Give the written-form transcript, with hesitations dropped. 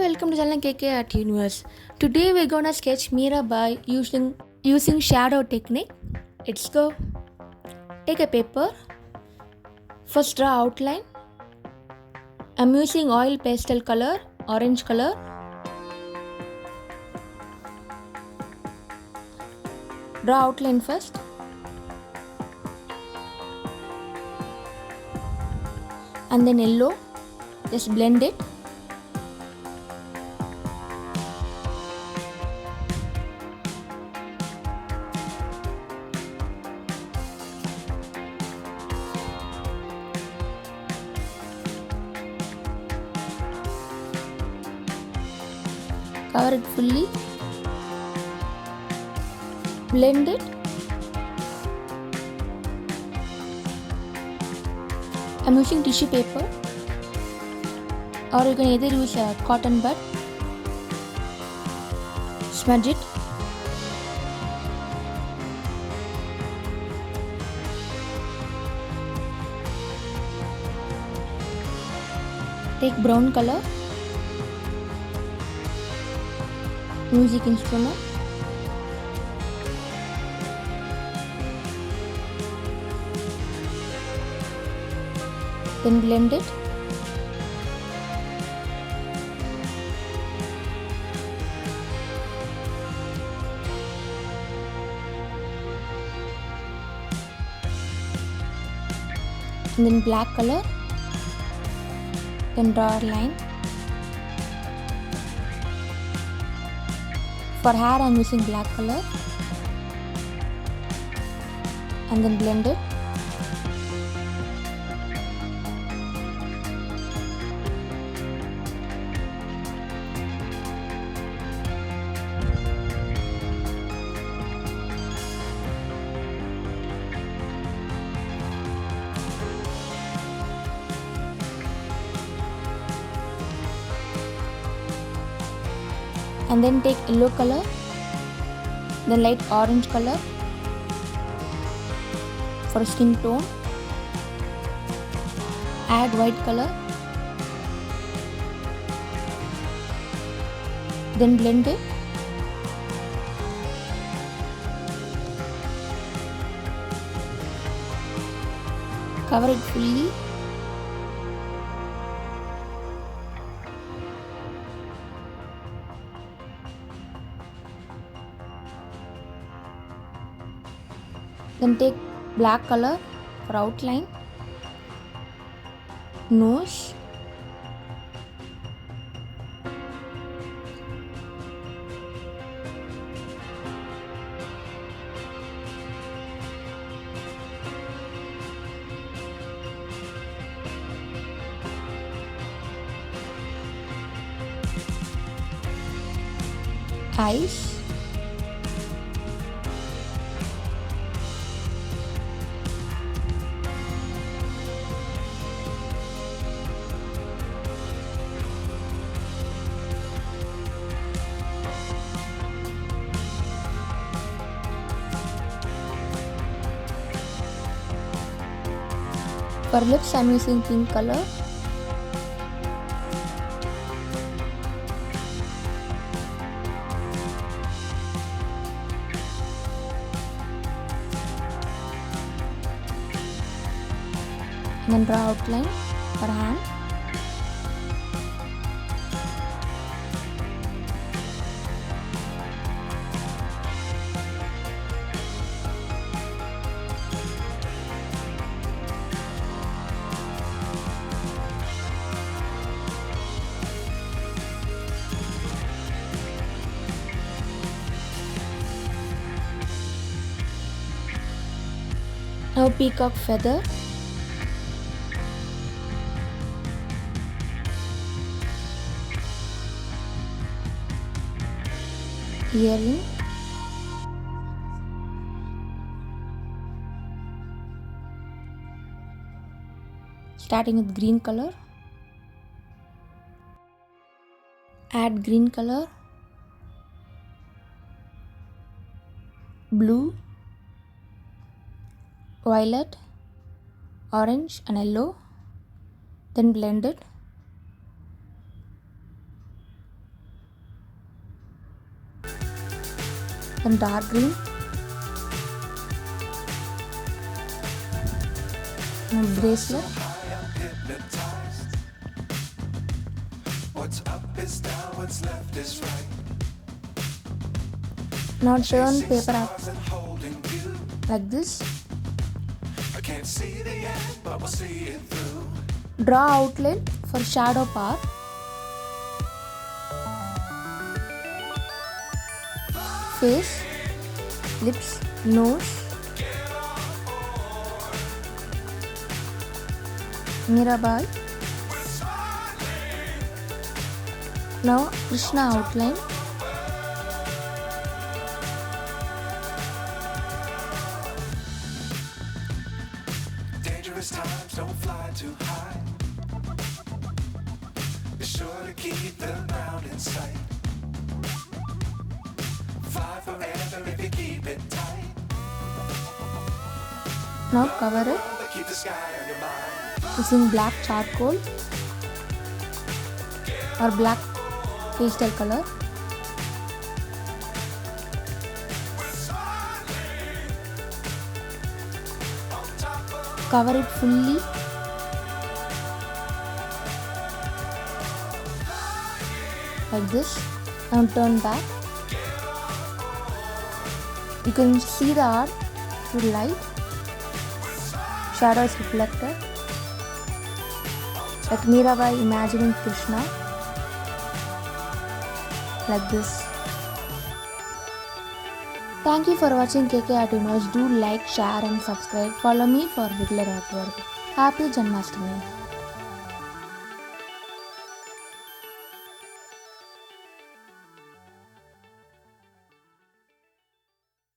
welcome to channel KK Art Universe. Today we're gonna sketch Mirabai using shadow technique. Let's go. Take a paper. First draw outline. I'm using oil pastel color, orange color. Draw outline first. And then yellow. Just blend it. Cover it fully, blend it. I'm using tissue paper, or you can either use a cotton bud. Smudge it. Take brown color. Music instrument. Then blend it. And then black color. Then draw a line. For hair I am using black color and then blend it. And then take yellow color, then light orange color for skin tone. Add white color, then blend it. Cover it fully. Then take black color for outline, nose, eyes, for lips I am using pink color. And then draw outline for hand. Now peacock feather. Earring. Starting with green color. Add green color, blue, violet, orange and yellow. Then blend it. then dark green, and bracelet. Now turn paper up like this. Draw outline for shadow part. Face, lips, nose, Mirabai. Now Krishna outline. Dangerous times, don't fly too high. Be sure to keep the ground in sight. Fly forever if you keep it tight. Now cover it Keep the sky on your mind. using black charcoal or black pastel color. Cover it fully. Like this. Now turn back. You can see the art through light. Shadow is reflected. Like Mirabai imagining Krishna. Like this. Thank you for watching KK Art Universe. Do like, share and subscribe. Follow me for regular artwork. Happy Janmashtami.